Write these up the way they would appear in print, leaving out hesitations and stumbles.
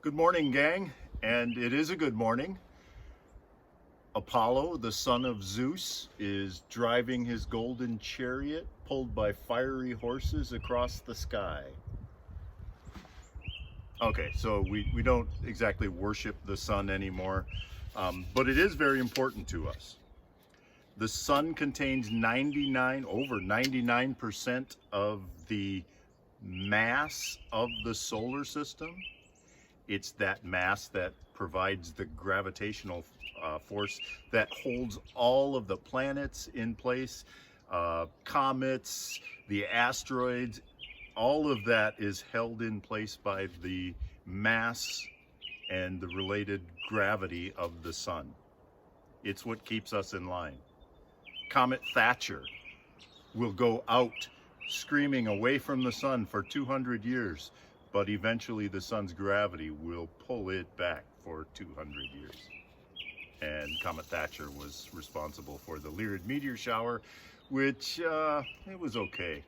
Good morning, gang, and it is a good morning. Apollo, the son of Zeus, is driving his golden chariot pulled by fiery horses across the sky. Okay, so we don't exactly worship the sun anymore, but it is very important to us. The sun contains over 99% of the mass of the solar system. It's that mass that provides the gravitational force that holds all of the planets in place, comets, the asteroids. All of that is held in place by the mass and the related gravity of the sun. It's what keeps us in line. Comet Thatcher will go out screaming away from the sun for 200 years, but eventually the sun's gravity will pull it back for 200 years. And Comet Thatcher was responsible for the Lyrid meteor shower, which it was okay.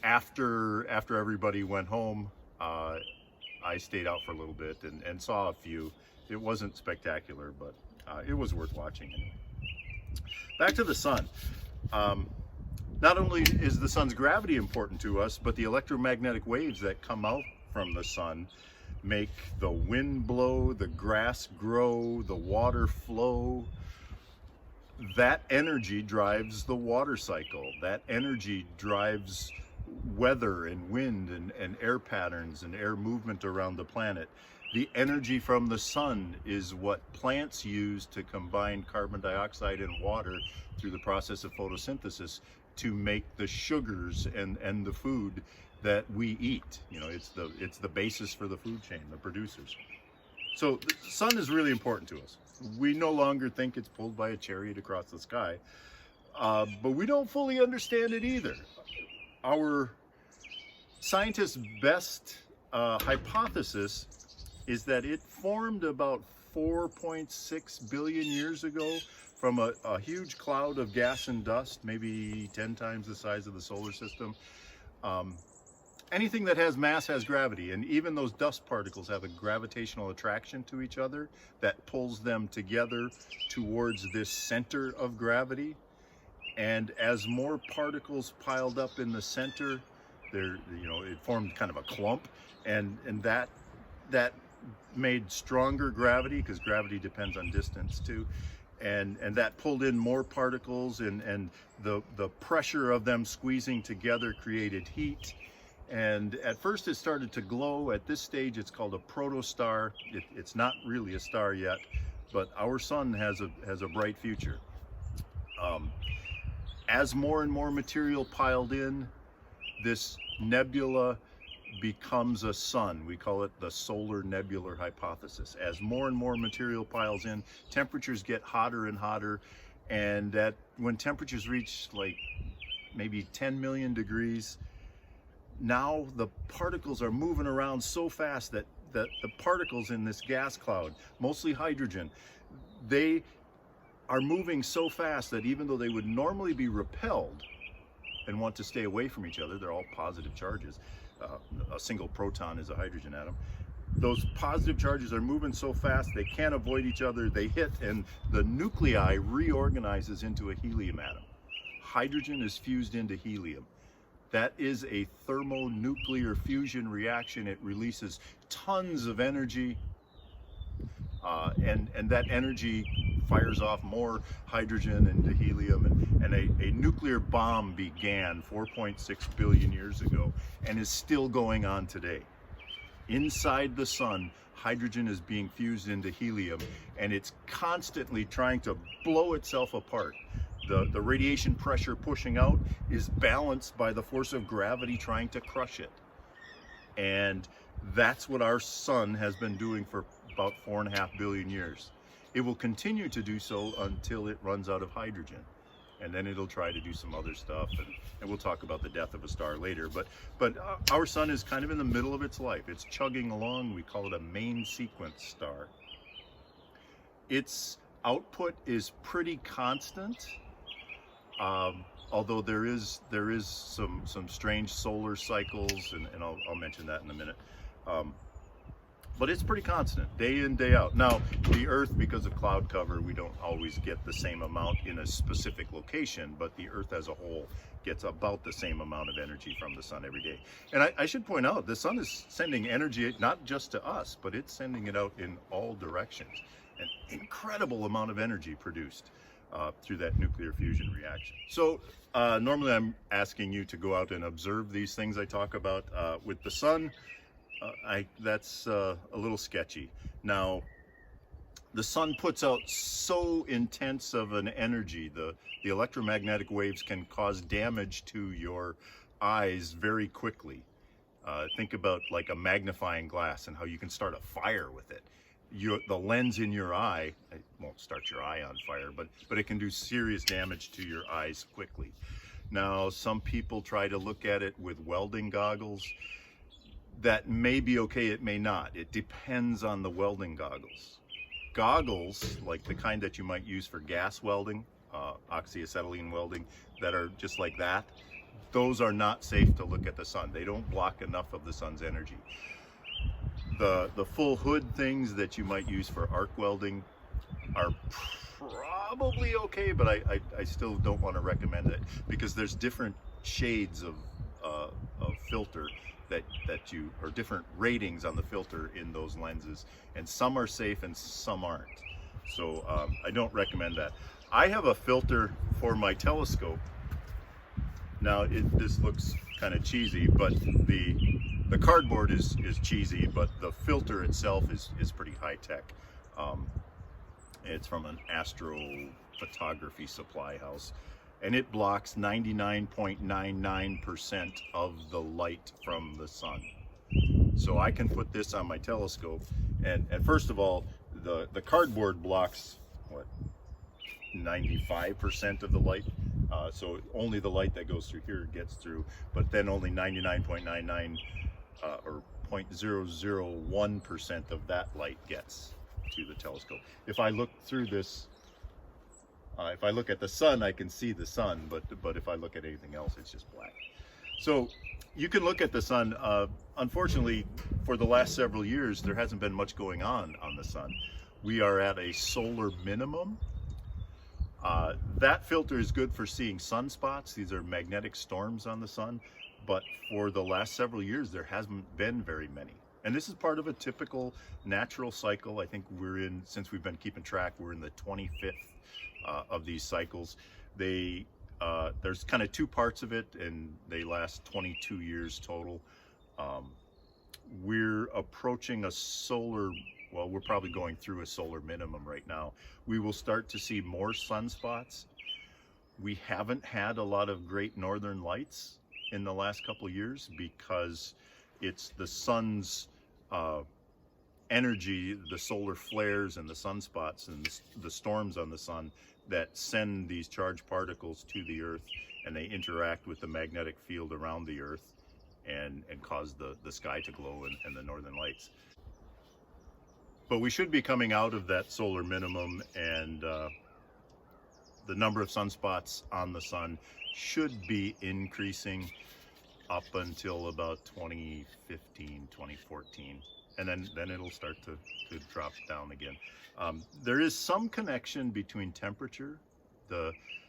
After everybody went home, I stayed out for a little bit and saw a few. It wasn't spectacular, but it was worth watching anyway. Back to the sun. Not only is the sun's gravity important to us, but the electromagnetic waves that come out from the sun make the wind blow, the grass grow, the water flow. That energy drives the water cycle. That energy drives weather and wind and air patterns and air movement around the planet. The energy from the sun is what plants use to combine carbon dioxide and water through the process of photosynthesis to make the sugars and the food that we eat. You know, it's the basis for the food chain, the producers. So the sun is really important to us. We no longer think it's pulled by a chariot across the sky, but we don't fully understand it either. Our scientists' best hypothesis is that it formed about 4.6 billion years ago from a huge cloud of gas and dust, maybe 10 times the size of the solar system. Anything that has mass has gravity, and even those dust particles have a gravitational attraction to each other that pulls them together towards this center of gravity. And as more particles piled up in the center, it formed kind of a clump, and that made stronger gravity, because gravity depends on distance too, and that pulled in more particles, and the pressure of them squeezing together created heat. And at first it started to glow. At this stage it's called a protostar. It's not really a star yet, but our sun has a bright future. As more and more material piled in, this nebula becomes a sun. We call it the solar nebular hypothesis. As more and more material piles in, temperatures get hotter and hotter, and when temperatures reach like maybe 10 million degrees, now the particles are moving around so fast that the particles in this gas cloud, mostly hydrogen, they are moving so fast that even though they would normally be repelled and want to stay away from each other, they're all positive charges. A single proton is a hydrogen atom. Those positive charges are moving so fast they can't avoid each other. They hit, and the nuclei reorganizes into a helium atom. Hydrogen is fused into helium. That is a thermonuclear fusion reaction. It releases tons of energy, and that energy fires off more hydrogen into helium, and a nuclear bomb began 4.6 billion years ago and is still going on today. Inside the sun, hydrogen is being fused into helium, and it's constantly trying to blow itself apart. The radiation pressure pushing out is balanced by the force of gravity trying to crush it. And that's what our sun has been doing for about 4.5 billion years. It will continue to do so until it runs out of hydrogen, and then it'll try to do some other stuff, and we'll talk about the death of a star later. But our sun is kind of in the middle of its life. It's chugging along. We call it a main sequence star. Its output is pretty constant, although there is some strange solar cycles, and I'll mention that in a minute. but it's pretty constant day in, day out. Now, the Earth, because of cloud cover, we don't always get the same amount in a specific location, but the Earth as a whole gets about the same amount of energy from the sun every day. And I should point out, the sun is sending energy not just to us, but it's sending it out in all directions. An incredible amount of energy produced through that nuclear fusion reaction. So normally I'm asking you to go out and observe these things I talk about. With the sun, that's a little sketchy. Now, the sun puts out so intense of an energy, the electromagnetic waves can cause damage to your eyes very quickly. Think about like a magnifying glass and how you can start a fire with it. The lens in your eye, it won't start your eye on fire, but it can do serious damage to your eyes quickly. Now, some people try to look at it with welding goggles. That may be okay, it may not. It depends on the welding goggles. Goggles, like the kind that you might use for gas welding, oxyacetylene welding, that are just like that, those are not safe to look at the sun. They don't block enough of the sun's energy. The full hood things that you might use for arc welding are probably okay, but I still don't want to recommend it, because there's different shades of filter or different ratings on the filter in those lenses, and some are safe and some aren't. So I don't recommend that. I have a filter for my telescope. Now this looks kind of cheesy, but the cardboard is cheesy, but the filter itself is pretty high tech. It's from an astrophotography supply house, and it blocks 99.99% of the light from the sun. So I can put this on my telescope, and first of all, the cardboard blocks what, 95% of the light. So only the light that goes through here gets through, but then only 99.99 or 0.001% of that light gets to the telescope. If I look through this, if I look at the sun, I can see the sun, but if I look at anything else, it's just black. So you can look at the sun. Unfortunately, for the last several years, there hasn't been much going on the sun. We are at a solar minimum. That filter is good for seeing sunspots. These are magnetic storms on the sun, but for the last several years, there hasn't been very many. And this is part of a typical natural cycle. I think since we've been keeping track, we're in the 25th of these cycles. There's kind of two parts of it, and they last 22 years total. We're approaching we're probably going through a solar minimum right now. We will start to see more sunspots. We haven't had a lot of great northern lights in the last couple of years because it's the sun's energy, the solar flares and the sunspots and the storms on the sun that send these charged particles to the Earth, and they interact with the magnetic field around the Earth and cause the sky to glow and the northern lights. But we should be coming out of that solar minimum, and the number of sunspots on the sun should be increasing up until about 2015, 2014. And then it'll start to drop down again. There is some connection between temperature.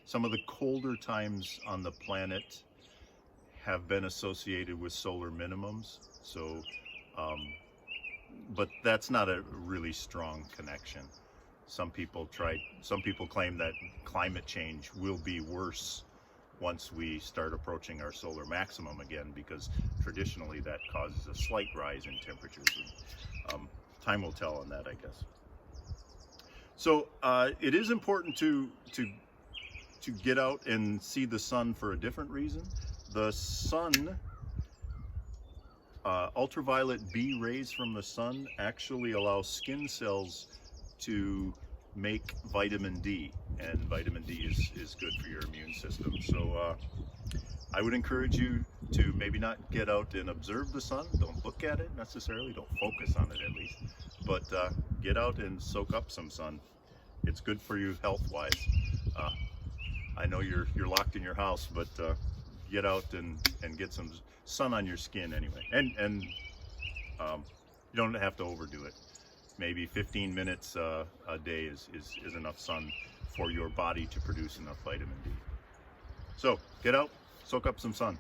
Some of the colder times on the planet have been associated with solar minimums. So, but that's not a really strong connection. Some people claim that climate change will be worse once we start approaching our solar maximum again, because traditionally that causes a slight rise in temperatures. Time will tell on that, I guess. So it is important to get out and see the sun for a different reason. The sun, ultraviolet B rays from the sun actually allow skin cells to make vitamin D, and vitamin D is good for your immune system. So I would encourage you to maybe not get out and observe the sun. Don't look at it necessarily, don't focus on it at least, but get out and soak up some sun. It's good for you health-wise. I know you're locked in your house, but get out and get some sun on your skin anyway. And You don't have to overdo it. Maybe 15 minutes a day is enough sun for your body to produce enough vitamin D. So get out, soak up some sun.